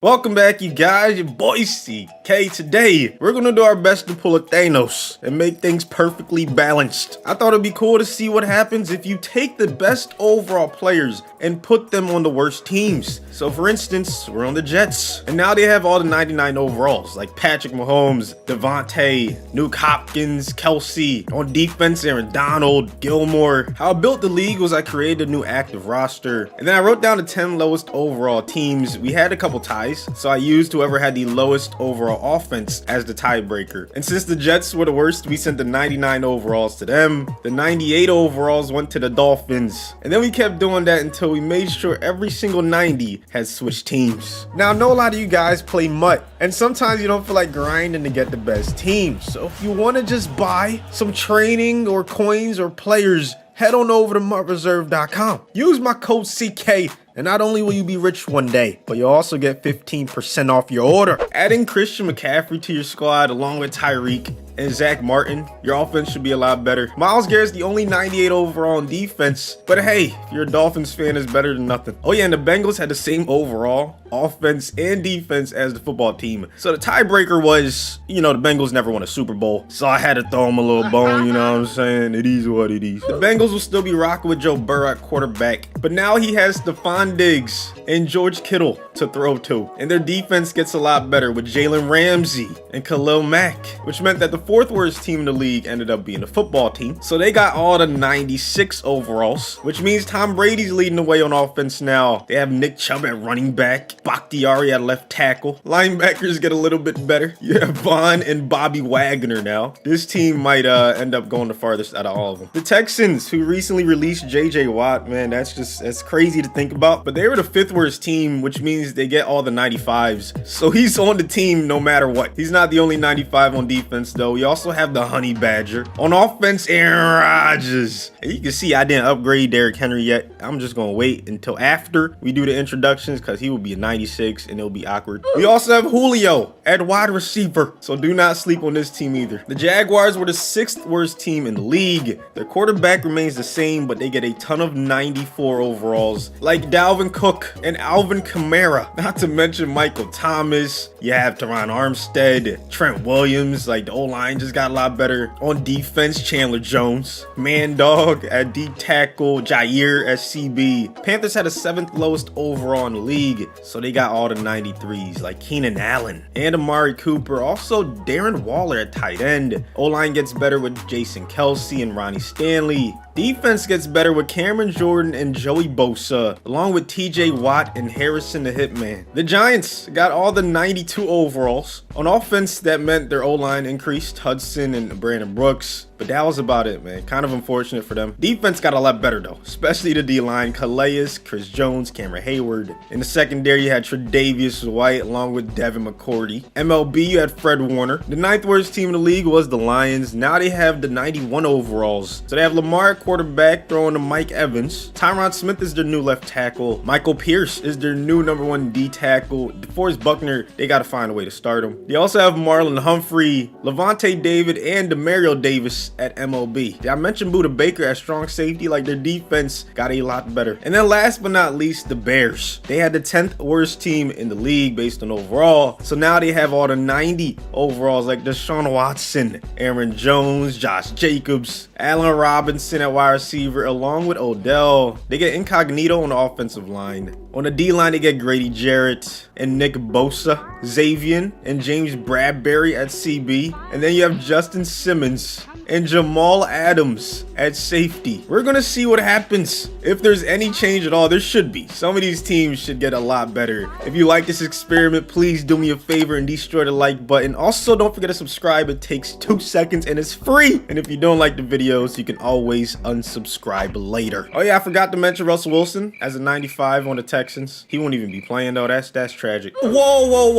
Welcome back, you guys, your boy CK. Today, we're gonna do our best to pull a Thanos and make things perfectly balanced. I thought it'd be cool to see what happens if you take the best overall players and put them on the worst teams. So for instance, we're on the Jets, and now they have all the 99 overalls, like Patrick Mahomes, Devontae, Nuke Hopkins, Kelsey. On defense, Aaron Donald, Gilmore. How I built the league was I created a new active roster, and then I wrote down the 10 lowest overall teams. We had a couple ties, so I used whoever had the lowest overall offense as the tiebreaker. And since the Jets were the worst, we sent the 99 overalls to them. The 98 overalls went to the Dolphins. And then we kept doing that until we made sure every single 90 had switched teams. Now, I know a lot of you guys play MUT, and sometimes you don't feel like grinding to get the best teams. So if you want to just buy some training or coins or players, head on over to mutreserve.com. Use my code CK, and not only will you be rich one day, but you'll also get 15% off your order. Adding Christian McCaffrey to your squad along with Tyreek and Zach Martin, your offense should be a lot better. Myles Garrett's the only 98 overall on defense, but hey, if you're a Dolphins fan, it's better than nothing. Oh yeah, and the Bengals had the same overall offense and defense as the football team. So the tiebreaker was, the Bengals never won a Super Bowl, so I had to throw them a little bone, you know what I'm saying? It is what it is. The Bengals will still be rocking with Joe Burrow at quarterback, but now he has Stephon Diggs and George Kittle to throw to, and their defense gets a lot better with Jalen Ramsey and Khalil Mack, which meant that the fourth worst team in the league ended up being the football team. So they got all the 96 overalls, which means Tom Brady's leading the way on offense now. They have Nick Chubb at running back, Bakhtiari at left tackle. Linebackers get a little bit better. You have Vaughn and Bobby Wagner now. This team might end up going the farthest out of all of them. The Texans, who recently released JJ Watt, man, that's crazy to think about. But they were the fifth worst team, which means they get all the 95s. So he's on the team no matter what. He's not the only 95 on defense though. We also have the Honey Badger. On offense, Aaron Rodgers. And you can see I didn't upgrade Derrick Henry yet. I'm just gonna wait until after we do the introductions because he will be a 96 and it'll be awkward. We also have Julio at wide receiver, so do not sleep on this team either. The Jaguars were the sixth worst team in the league. Their quarterback remains the same, but they get a ton of 94 overalls, like Dalvin Cook and Alvin Kamara, not to mention Michael Thomas. You have Teron Armstead, Trent Williams. Like, the O-line just got a lot better. On defense, Chandler Jones, Man Dog at D tackle, Jair at CB. Panthers had the seventh lowest overall in the league, so they got all the 93s, like Keenan Allen and Amari Cooper. Also, Darren Waller at tight end. O-line gets better with Jason Kelsey and Ronnie Stanley. Defense gets better with Cameron Jordan and Joey Bosa, along with TJ Watt and Harrison the Hitman. The Giants got all the 92 overalls. On offense, that meant their O-line increased, Hudson and Brandon Brooks, but that was about it, man. Kind of unfortunate for them. Defense got a lot better though, especially the D-line, Calais, Chris Jones, Cameron Hayward. In the secondary, you had Tre'Davious White along with Devin McCourty. MLB, you had Fred Warner. The ninth worst team in the league was the Lions. Now they have the 91 overalls. So they have Lamar at quarterback, throwing to Mike Evans. Tyron Smith is their new left tackle. Michael Pierce is their new number one D tackle. DeForest Buckner, they got to find a way to start him. They also have Marlon Humphrey, Levante David, and Demario Davis at MLB. Did I mention Budda Baker at strong safety? Like, their defense got a lot better. And then last but not least, the Bears. They had the 10th worst team in the league based on overall. So now they have all the 90 overalls, like Deshaun Watson, Aaron Jones, Josh Jacobs, Allen Robinson at wide receiver, along with Odell. They get Incognito on the offensive line. On the D-line, they get Grady Jarrett and Nick Bosa, Xavier and James Bradbury at CB. And then you have Justin Simmons and Jamal Adams at safety. We're gonna see what happens. If there's any change at all, there should be. Some of these teams should get a lot better. If you like this experiment, please do me a favor and destroy the like button. Also, don't forget to subscribe. It takes 2 seconds and it's free. And if you don't like the videos, you can always unsubscribe later. Oh yeah, I forgot to mention Russell Wilson as a 95 on the Texans. He won't even be playing though. That's tragic. Whoa.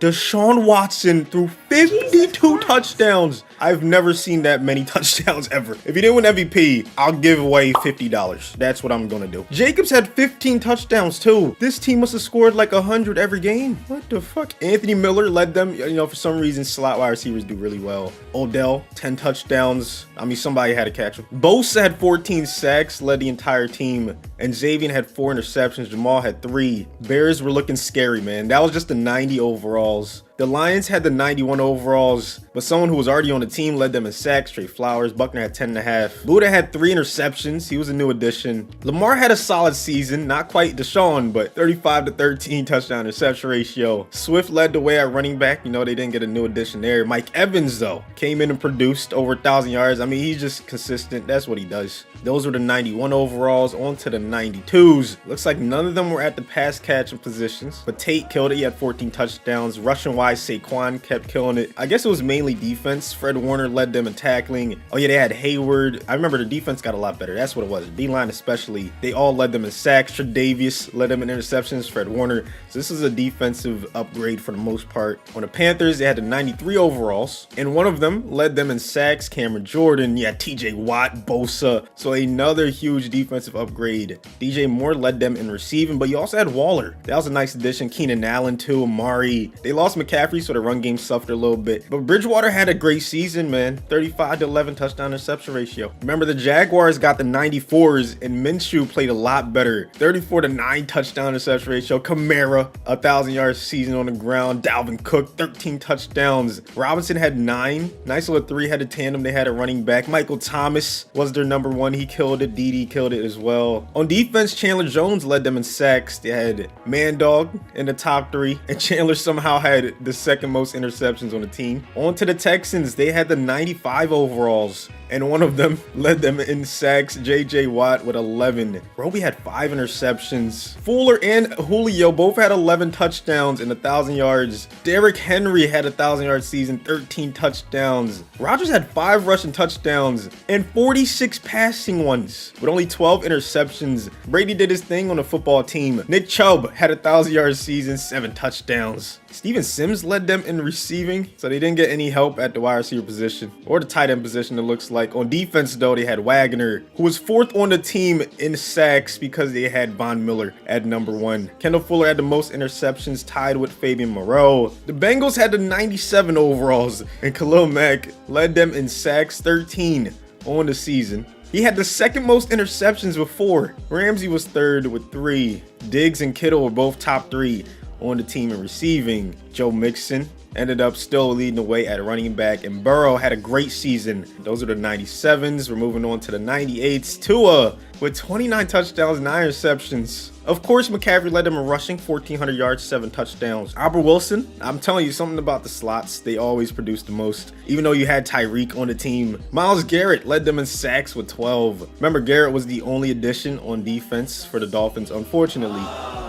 Deshaun Watson threw 52 touchdowns. I've never seen that many touchdowns ever. If he didn't win MVP, I'll give away $50. That's what I'm gonna do. Jacobs had 15 touchdowns too. This team must have scored like 100 every game. What the fuck? Anthony Miller led them. You know, for some reason, slot wide receivers do really well. Odell, 10 touchdowns. I mean, somebody had to catch him. Bosa had 14 sacks, led the entire team. And Xavier had 4 interceptions. Jamal had 3. Bears were looking scary, man. That was just the 90 overalls. The Lions had the 91 overalls, but someone who was already on the team led them in sacks. Trey Flowers. Buckner had 10.5. Buddha had 3 interceptions. He was a new addition. Lamar had a solid season, not quite Deshaun, but 35-13 touchdown interception ratio. Swift led the way at running back. You know, they didn't get a new addition there. Mike Evans, though, came in and produced over 1,000 yards. I mean, he's just consistent. That's what he does. Those were the 91 overalls. On to the 92s. Looks like none of them were at the pass catching positions, but Tate killed it. He had 14 touchdowns. Rushing wide, Saquon kept killing it. I guess it was mainly defense. Fred Warner led them in tackling. Oh yeah, they had Hayward. I remember the defense got a lot better. That's what it was. D-line especially. They all led them in sacks. Tre'Davious led them in interceptions. Fred Warner. So this is a defensive upgrade for the most part. On the Panthers, they had the 93 overalls, and one of them led them in sacks. Cameron Jordan. Yeah, TJ Watt, Bosa. So another huge defensive upgrade. DJ Moore led them in receiving, but you also had Waller. That was a nice addition. Keenan Allen too. Amari. They lost McCaffrey, so the run game suffered a little bit. But Bridgewater had a great season, man. 35-11 touchdown interception ratio. Remember, the Jaguars got the 94s, and Minshew played a lot better. 34-9 touchdown interception ratio. Kamara, 1,000 yards season on the ground. Dalvin Cook, 13 touchdowns. Robinson had 9. Nice little 3-headed tandem. They had a running back. Michael Thomas was their number 1. He killed it. Dede killed it as well. On defense, Chandler Jones led them in sacks. They had Mandog in the top 3, and Chandler somehow had the second most interceptions on the team. On to the Texans, they had the 95 overalls, and one of them led them in sacks. JJ Watt with 11. Roby had 5 interceptions. Fuller and Julio both had 11 touchdowns and 1,000 yards. Derrick Henry had a 1,000-yard season, 13 touchdowns. Rodgers had 5 rushing touchdowns and 46 passing ones with only 12 interceptions. Brady did his thing on the football team. Nick Chubb had a 1,000-yard season, 7 touchdowns. Steven Sims led them in receiving, so they didn't get any help at the wide receiver position or the tight end position, it looks like. On defense, though, they had Wagner, who was 4th on the team in sacks because they had Von Miller at number 1. Kendall Fuller had the most interceptions, tied with Fabian Moreau. The Bengals had the 97 overalls, and Khalil Mack led them in sacks, 13 on the season. He had the second most interceptions with 4. Ramsey was 3rd with 3. Diggs and Kittle were both top 3 on the team in receiving. Joe Mixon ended up still leading the way at running back, and Burrow had a great season. Those are the 97s. We're moving on to the 98s. Tua with 29 touchdowns, 9 receptions. Of course, McCaffrey led them in rushing, 1,400 yards, 7 touchdowns. Albert Wilson, I'm telling you something about the slots. They always produce the most, even though you had Tyreek on the team. Myles Garrett led them in sacks with 12. Remember, Garrett was the only addition on defense for the Dolphins, unfortunately.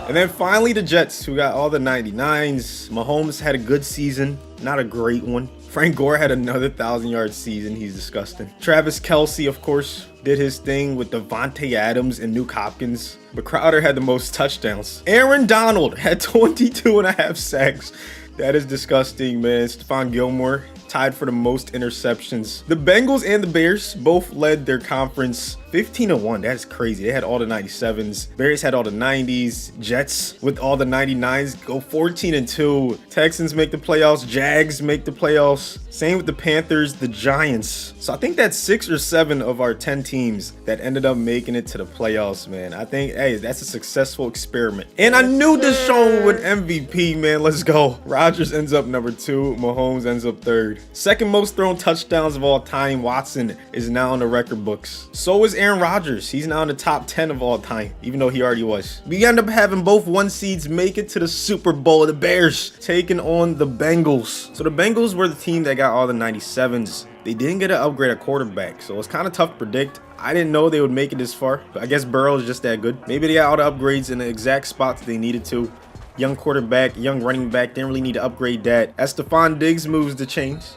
And then finally, the Jets, who got all the 99s. Mahomes had a good season, not a great one. Frank Gore had another 1,000-yard season. He's disgusting. Travis Kelce, of course, did his thing with Devontae Adams and Nuke Hopkins. But Crowder had the most touchdowns. Aaron Donald had 22.5 sacks. That is disgusting, man. Stephon Gilmore tied for the most interceptions. The Bengals and the Bears both led their conference 15-1. That is crazy. They had all the 97s. Bears had all the 90s. Jets with all the 99s go 14-2. Texans make the playoffs. Jags make the playoffs. Same with the Panthers, the Giants. So I think that's 6 or 7 of our 10 teams that ended up making it to the playoffs, man. I think, hey, that's a successful experiment. And I knew Deshaun would MVP, man. Let's go. Rodgers ends up number 2. Mahomes ends up 3rd. Second most thrown touchdowns of all time. Watson is now in the record books. So is Aaron Rodgers. He's now in the top 10 of all time, even though he already was. We end up having both 1 seeds make it to the Super Bowl. The Bears taking on the Bengals. So the Bengals were the team that got all the 97s. They didn't get an upgrade at quarterback, so it's kind of tough to predict. I didn't know they would make it this far, but I guess Burrow is just that good. Maybe they got all the upgrades in the exact spots they needed to. Young quarterback, young running back, didn't really need to upgrade that. As Stephon Diggs moves the chains.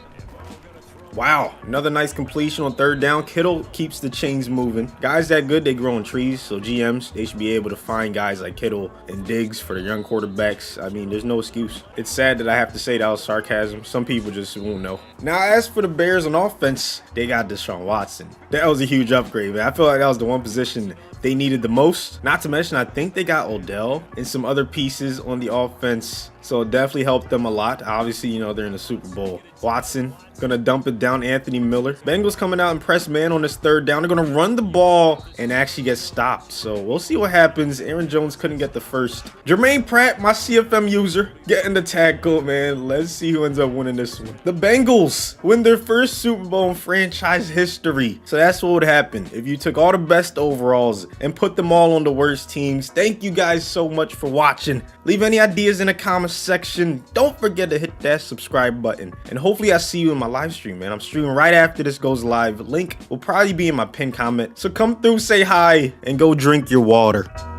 Wow, another nice completion on third down. Kittle keeps the chains moving. Guys that good, they grow on trees. So GMs, they should be able to find guys like Kittle and Diggs for the young quarterbacks. I mean, there's no excuse. It's sad that I have to say that was sarcasm. Some people just won't know. Now, as for the Bears on offense, they got Deshaun Watson. That was a huge upgrade, man. I feel like that was the one position they needed the most. Not to mention, I think they got Odell and some other pieces on the offense. So it definitely helped them a lot. Obviously, you know, they're in the Super Bowl. Watson gonna dump it down Anthony Miller. Bengals coming out and press man on this third down. They're gonna run the ball and actually get stopped. So we'll see what happens. Aaron Jones couldn't get the first. Jermaine Pratt, my CFM user, getting the tackle, man. Let's see who ends up winning this one. The Bengals win their first Super Bowl in franchise history. So that's what would happen if you took all the best overalls and put them all on the worst teams. Thank you guys so much for watching. Leave any ideas in the comments section. Don't forget to hit that subscribe button, and hopefully I see you in my live stream, man. I'm streaming right after this goes live. Link will probably be in my pinned comment, so come through, say hi, and go drink your water.